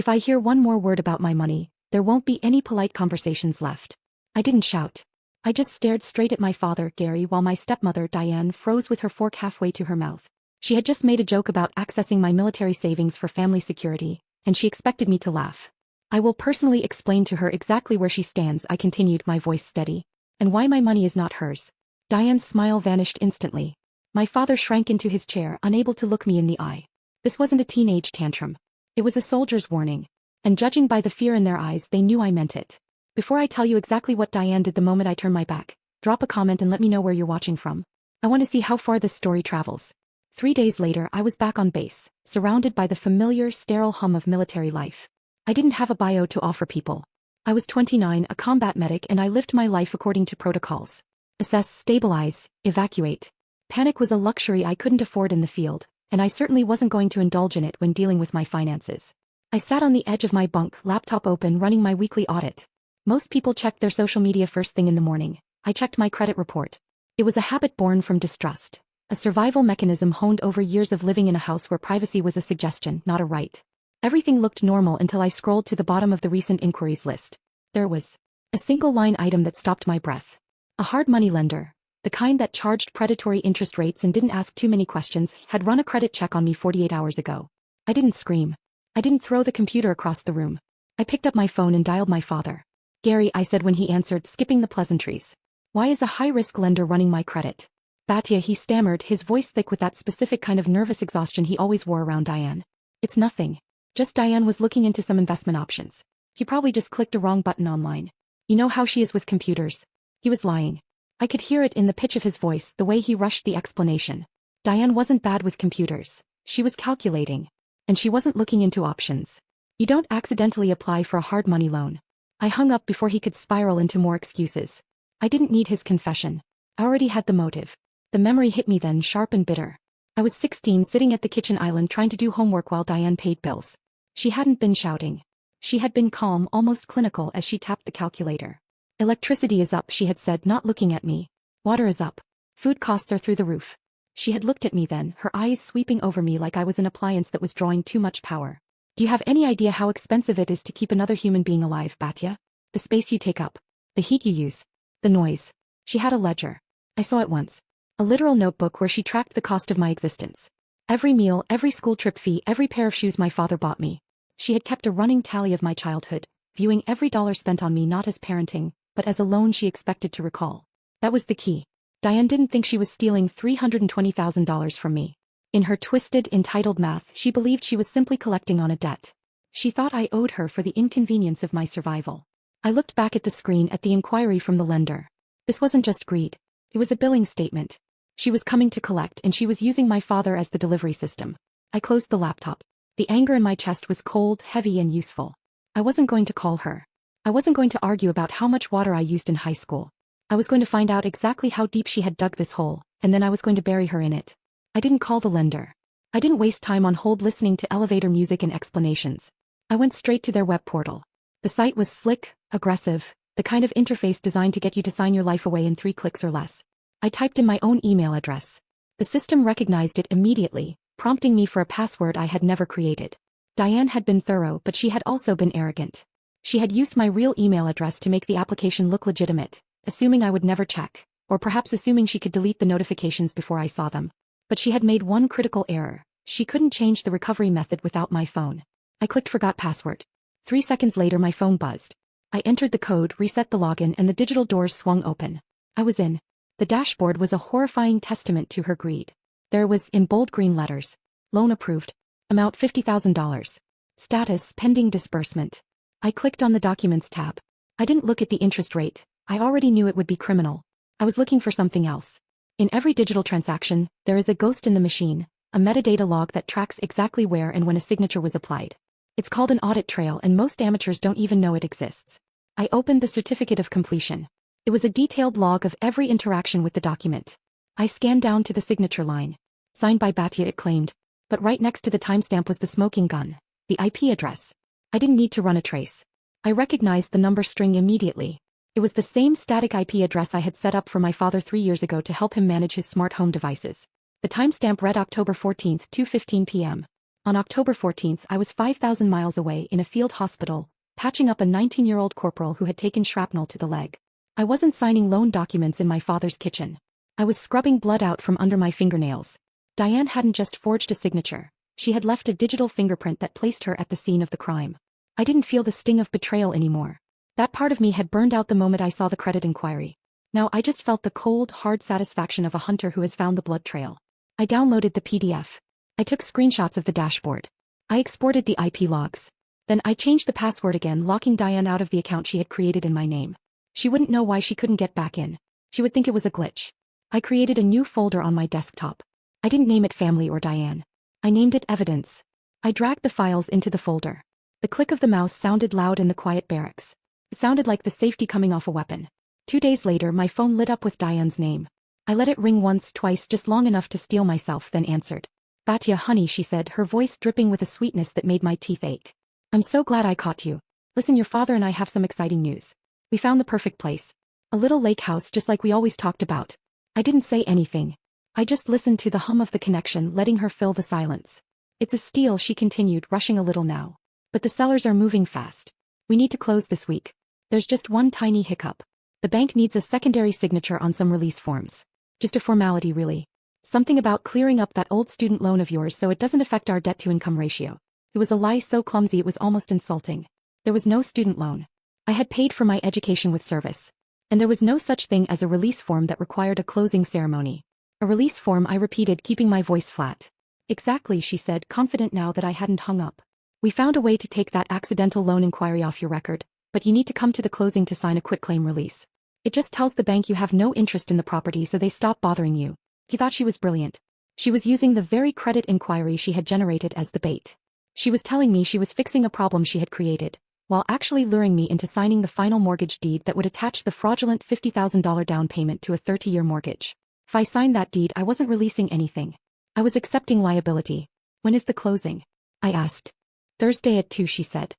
If I hear one more word about my money, there won't be any polite conversations left. I didn't shout. I just stared straight at my father, Gary, while my stepmother, Diane, froze with her fork halfway to her mouth. She had just made a joke about accessing my military savings for family security, and she expected me to laugh. I will personally explain to her exactly where she stands, I continued, my voice steady. And why my money is not hers. Diane's smile vanished instantly. My father shrank into his chair, unable to look me in the eye. This wasn't a teenage tantrum. It was a soldier's warning. And judging by the fear in their eyes, they knew I meant it. Before I tell you exactly what Diane did the moment I turned my back, drop a comment and let me know where you're watching from. I want to see how far this story travels. 3 days later, I was back on base, surrounded by the familiar, sterile hum of military life. I didn't have a bio to offer people. I was 29, a combat medic, and I lived my life according to protocols. Assess, stabilize, evacuate. Panic was a luxury I couldn't afford in the field, and I certainly wasn't going to indulge in it when dealing with my finances. I sat on the edge of my bunk, laptop open, running my weekly audit. Most people checked their social media first thing in the morning. I checked my credit report. It was a habit born from distrust, a survival mechanism honed over years of living in a house where privacy was a suggestion, not a right. Everything looked normal until I scrolled to the bottom of the recent inquiries list. There was a single line item that stopped my breath. A hard money lender, the kind that charged predatory interest rates and didn't ask too many questions, had run a credit check on me 48 hours ago. I didn't scream. I didn't throw the computer across the room. I picked up my phone and dialed my father. Gary, I said when he answered, skipping the pleasantries. Why is a high-risk lender running my credit? Batya, he stammered, his voice thick with that specific kind of nervous exhaustion he always wore around Diane. It's nothing. Just Diane was looking into some investment options. He probably just clicked a wrong button online. You know how she is with computers. He was lying. I could hear it in the pitch of his voice, the way he rushed the explanation. Diane wasn't bad with computers. She was calculating. And she wasn't looking into options. You don't accidentally apply for a hard money loan. I hung up before he could spiral into more excuses. I didn't need his confession. I already had the motive. The memory hit me then, sharp and bitter. I was 16, sitting at the kitchen island trying to do homework while Diane paid bills. She hadn't been shouting. She had been calm, almost clinical, as she tapped the calculator. Electricity is up, she had said, not looking at me. Water is up. Food costs are through the roof. She had looked at me then, her eyes sweeping over me like I was an appliance that was drawing too much power. Do you have any idea how expensive it is to keep another human being alive, Batya? The space you take up. The heat you use. The noise. She had a ledger. I saw it once. A literal notebook where she tracked the cost of my existence. Every meal, every school trip fee, every pair of shoes my father bought me. She had kept a running tally of my childhood, viewing every dollar spent on me not as parenting, but as a loan she expected to recall. That was the key. Diane didn't think she was stealing $320,000 from me. In her twisted, entitled math, she believed she was simply collecting on a debt. She thought I owed her for the inconvenience of my survival. I looked back at the screen at the inquiry from the lender. This wasn't just greed. It was a billing statement. She was coming to collect, and she was using my father as the delivery system. I closed the laptop. The anger in my chest was cold, heavy, and useful. I wasn't going to call her. I wasn't going to argue about how much water I used in high school. I was going to find out exactly how deep she had dug this hole, and then I was going to bury her in it. I didn't call the lender. I didn't waste time on hold listening to elevator music and explanations. I went straight to their web portal. The site was slick, aggressive, the kind of interface designed to get you to sign your life away in 3 clicks or less. I typed in my own email address. The system recognized it immediately, prompting me for a password I had never created. Diane had been thorough, but she had also been arrogant. She had used my real email address to make the application look legitimate, assuming I would never check, or perhaps assuming she could delete the notifications before I saw them. But she had made one critical error. She couldn't change the recovery method without my phone. I clicked forgot password. 3 seconds later my phone buzzed. I entered the code, reset the login, and the digital doors swung open. I was in. The dashboard was a horrifying testament to her greed. There was, in bold green letters, loan approved. Amount $50,000. Status, pending disbursement. I clicked on the Documents tab. I didn't look at the interest rate. I already knew it would be criminal. I was looking for something else. In every digital transaction, there is a ghost in the machine, a metadata log that tracks exactly where and when a signature was applied. It's called an audit trail, and most amateurs don't even know it exists. I opened the certificate of completion. It was a detailed log of every interaction with the document. I scanned down to the signature line. Signed by Batya, it claimed. But right next to the timestamp was the smoking gun, the IP address. I didn't need to run a trace. I recognized the number string immediately. It was the same static IP address I had set up for my father 3 years ago to help him manage his smart home devices. The timestamp read October 14th, 2:15 p.m. On October 14th, I was 5,000 miles away in a field hospital, patching up a 19-year-old corporal who had taken shrapnel to the leg. I wasn't signing loan documents in my father's kitchen. I was scrubbing blood out from under my fingernails. Diane hadn't just forged a signature. She had left a digital fingerprint that placed her at the scene of the crime. I didn't feel the sting of betrayal anymore. That part of me had burned out the moment I saw the credit inquiry. Now I just felt the cold, hard satisfaction of a hunter who has found the blood trail. I downloaded the PDF. I took screenshots of the dashboard. I exported the IP logs. Then I changed the password again, locking Diane out of the account she had created in my name. She wouldn't know why she couldn't get back in. She would think it was a glitch. I created a new folder on my desktop. I didn't name it Family or Diane. I named it Evidence. I dragged the files into the folder. The click of the mouse sounded loud in the quiet barracks. It sounded like the safety coming off a weapon. 2 days later, my phone lit up with Diane's name. I let it ring once, twice, just long enough to steel myself, then answered. Batya, honey, she said, her voice dripping with a sweetness that made my teeth ache. I'm so glad I caught you. Listen, your father and I have some exciting news. We found the perfect place. A little lake house just like we always talked about. I didn't say anything. I just listened to the hum of the connection, letting her fill the silence. It's a steal, she continued, rushing a little now. But the sellers are moving fast. We need to close this week. There's just one tiny hiccup. The bank needs a secondary signature on some release forms. Just a formality, really. Something about clearing up that old student loan of yours so it doesn't affect our debt-to-income ratio. It was a lie so clumsy it was almost insulting. There was no student loan. I had paid for my education with service. And there was no such thing as a release form that required a closing ceremony. A release form, I repeated, keeping my voice flat. Exactly, she said, confident now that I hadn't hung up. We found a way to take that accidental loan inquiry off your record, but you need to come to the closing to sign a quitclaim release. It just tells the bank you have no interest in the property so they stop bothering you. He thought she was brilliant. She was using the very credit inquiry she had generated as the bait. She was telling me she was fixing a problem she had created, while actually luring me into signing the final mortgage deed that would attach the fraudulent $50,000 down payment to a 30-year mortgage. If I signed that deed, I wasn't releasing anything. I was accepting liability. When is the closing? I asked. Thursday at 2, she said.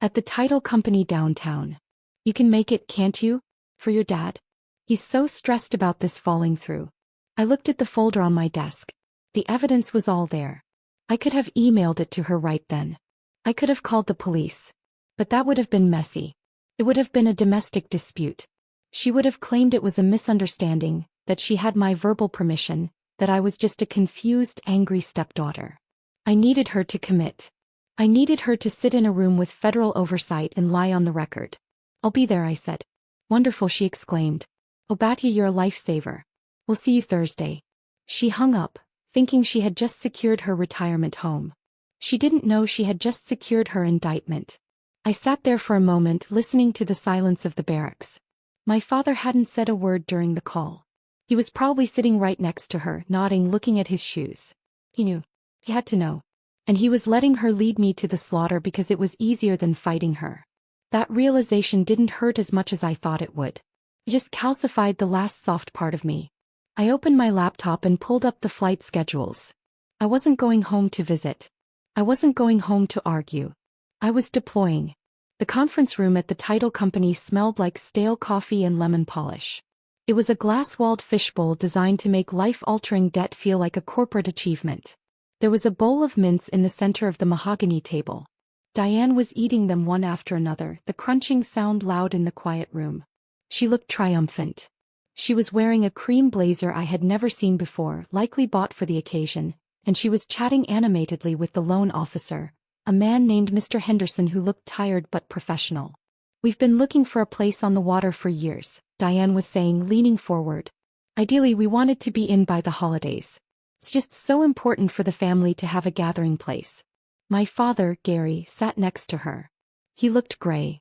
At the title company downtown. You can make it, can't you? For your dad? He's so stressed about this falling through. I looked at the folder on my desk. The evidence was all there. I could have emailed it to her right then. I could have called the police. But that would have been messy. It would have been a domestic dispute. She would have claimed it was a misunderstanding, that she had my verbal permission, that I was just a confused, angry stepdaughter. I needed her to commit. I needed her to sit in a room with federal oversight and lie on the record. I'll be there, I said. Wonderful, she exclaimed. Oh, Batya, you're a lifesaver. We'll see you Thursday. She hung up, thinking she had just secured her retirement home. She didn't know she had just secured her indictment. I sat there for a moment, listening to the silence of the barracks. My father hadn't said a word during the call. He was probably sitting right next to her, nodding, looking at his shoes. He knew. He had to know. And he was letting her lead me to the slaughter because it was easier than fighting her. That realization didn't hurt as much as I thought it would. It just calcified the last soft part of me. I opened my laptop and pulled up the flight schedules. I wasn't going home to visit. I wasn't going home to argue. I was deploying. The conference room at the title company smelled like stale coffee and lemon polish. It was a glass-walled fishbowl designed to make life-altering debt feel like a corporate achievement. There was a bowl of mints in the center of the mahogany table. Diane was eating them one after another, the crunching sound loud in the quiet room. She looked triumphant. She was wearing a cream blazer I had never seen before, likely bought for the occasion, and she was chatting animatedly with the loan officer, a man named Mr. Henderson who looked tired but professional. We've been looking for a place on the water for years, Diane was saying, leaning forward. Ideally, we wanted to be in by the holidays. It's just so important for the family to have a gathering place. My father, Gary, sat next to her. He looked gray.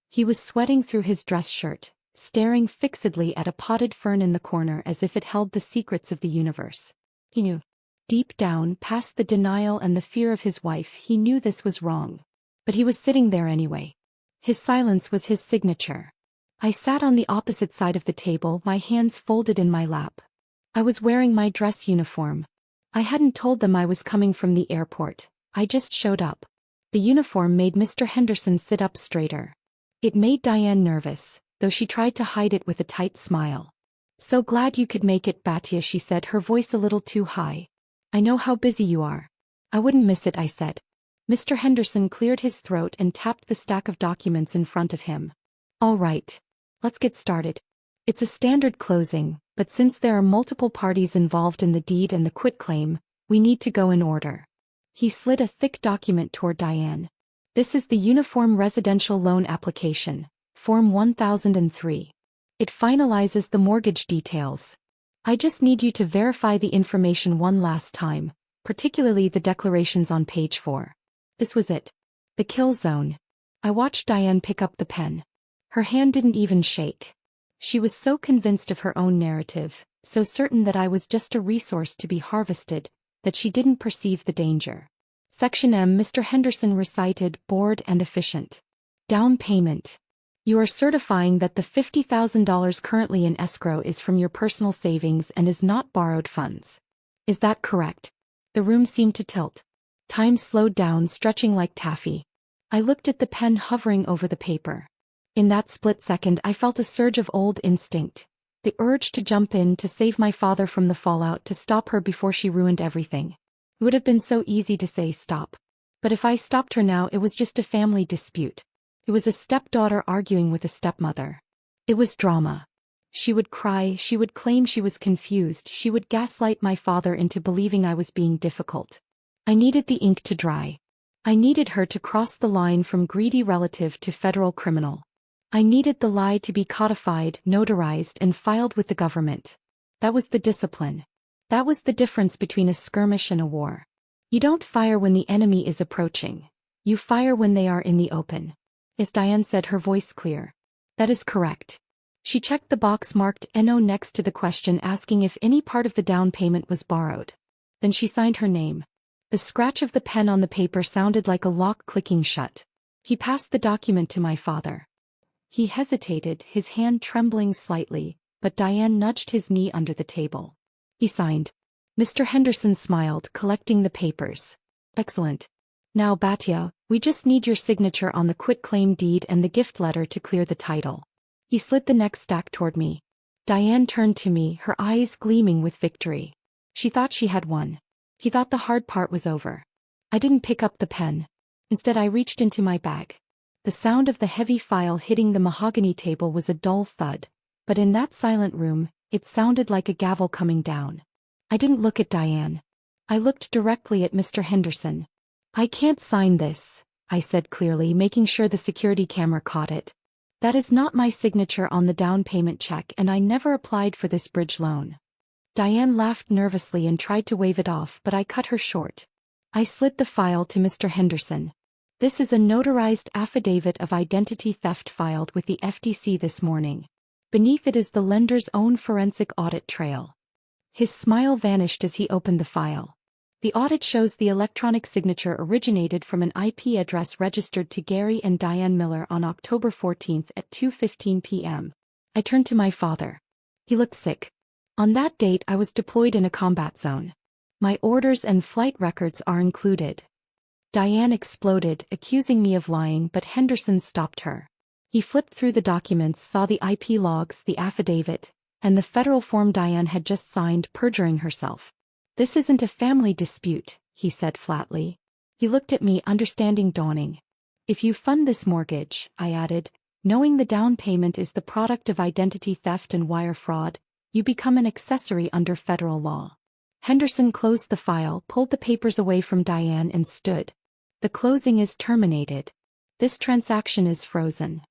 He was sweating through his dress shirt, staring fixedly at a potted fern in the corner as if it held the secrets of the universe. He knew. Deep down, past the denial and the fear of his wife, he knew this was wrong. But he was sitting there anyway. His silence was his signature. I sat on the opposite side of the table, my hands folded in my lap. I was wearing my dress uniform. I hadn't told them I was coming from the airport. I just showed up. The uniform made Mr. Henderson sit up straighter. It made Diane nervous, though she tried to hide it with a tight smile. So glad you could make it, Batya, she said, her voice a little too high. I know how busy you are. I wouldn't miss it, I said. Mr. Henderson cleared his throat and tapped the stack of documents in front of him. All right. Let's get started. It's a standard closing, but since there are multiple parties involved in the deed and the quitclaim, we need to go in order. He slid a thick document toward Diane. This is the Uniform Residential Loan Application, Form 1003. It finalizes the mortgage details. I just need you to verify the information one last time, particularly the declarations on page 4. This was it. The kill zone. I watched Diane pick up the pen. Her hand didn't even shake. She was so convinced of her own narrative, so certain that I was just a resource to be harvested, that she didn't perceive the danger. Section M. Mr. Henderson recited, bored and efficient. Down payment. You are certifying that the $50,000 currently in escrow is from your personal savings and is not borrowed funds. Is that correct? The room seemed to tilt. Time slowed down, stretching like taffy. I looked at the pen hovering over the paper. In that split second I felt a surge of old instinct. The urge to jump in to save my father from the fallout, to stop her before she ruined everything. It would have been so easy to say stop. But if I stopped her now, it was just a family dispute. It was a stepdaughter arguing with a stepmother. It was drama. She would cry, she would claim she was confused, she would gaslight my father into believing I was being difficult. I needed the ink to dry. I needed her to cross the line from greedy relative to federal criminal. I needed the lie to be codified, notarized, and filed with the government. That was the discipline. That was the difference between a skirmish and a war. You don't fire when the enemy is approaching. You fire when they are in the open. Yes, Diane said, her voice clear. That is correct. She checked the box marked NO next to the question, asking if any part of the down payment was borrowed. Then she signed her name. The scratch of the pen on the paper sounded like a lock clicking shut. He passed the document to my father. He hesitated, his hand trembling slightly, but Diane nudged his knee under the table. He signed. Mr. Henderson smiled, collecting the papers. Excellent. Now, Batya, we just need your signature on the quitclaim deed and the gift letter to clear the title. He slid the next stack toward me. Diane turned to me, her eyes gleaming with victory. She thought she had won. He thought the hard part was over. I didn't pick up the pen. Instead, I reached into my bag. The sound of the heavy file hitting the mahogany table was a dull thud, but in that silent room, it sounded like a gavel coming down. I didn't look at Diane. I looked directly at Mr. Henderson. I can't sign this, I said clearly, making sure the security camera caught it. That is not my signature on the down payment check, and I never applied for this bridge loan. Diane laughed nervously and tried to wave it off, but I cut her short. I slid the file to Mr. Henderson. This is a notarized affidavit of identity theft filed with the FTC this morning. Beneath it is the lender's own forensic audit trail. His smile vanished as he opened the file. The audit shows the electronic signature originated from an IP address registered to Gary and Diane Miller on October 14 at 2:15 p.m. I turned to my father. He looked sick. On that date I was deployed in a combat zone. My orders and flight records are included. Diane exploded, accusing me of lying, but Henderson stopped her. He flipped through the documents, saw the IP logs, the affidavit, and the federal form Diane had just signed, perjuring herself. This isn't a family dispute, he said flatly. He looked at me, understanding dawning. If you fund this mortgage, I added, knowing the down payment is the product of identity theft and wire fraud, you become an accessory under federal law. Henderson closed the file, pulled the papers away from Diane, and stood. The closing is terminated. This transaction is frozen.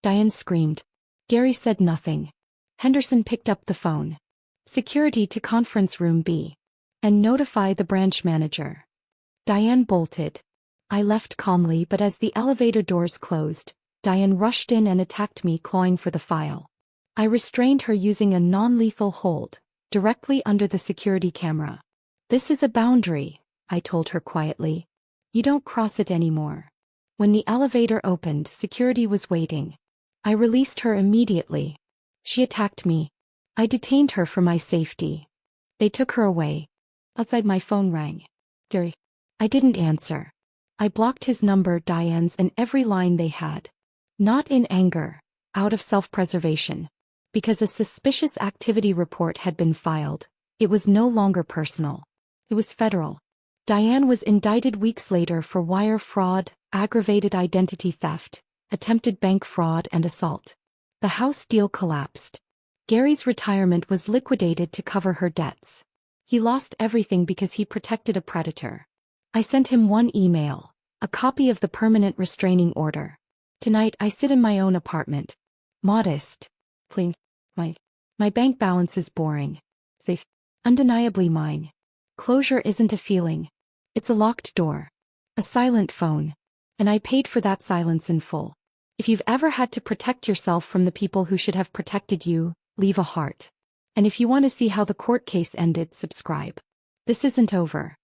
Diane screamed. Gary said nothing. Henderson picked up the phone. Security to conference room B. And notify the branch manager. Diane bolted. I left calmly, but as the elevator doors closed, Diane rushed in and attacked me, clawing for the file. I restrained her using a non-lethal hold, directly under the security camera. This is a boundary, I told her quietly. You don't cross it anymore. When the elevator opened, security was waiting. I released her immediately. She attacked me. I detained her for my safety. They took her away. Outside, my phone rang. Gary. I didn't answer. I blocked his number, Diane's, and every line they had. Not in anger, out of self-preservation. Because a suspicious activity report had been filed, it was no longer personal. It was federal. Diane was indicted weeks later for wire fraud, aggravated identity theft, attempted bank fraud and assault. The house deal collapsed. Gary's retirement was liquidated to cover her debts. He lost everything because he protected a predator. I sent him one email, a copy of the permanent restraining order. Tonight I sit in my own apartment. Modest. Pling. My bank balance is boring. Safe. Undeniably mine. Closure isn't a feeling. It's a locked door. A silent phone. And I paid for that silence in full. If you've ever had to protect yourself from the people who should have protected you, leave a heart. And if you want to see how the court case ended, subscribe. This isn't over.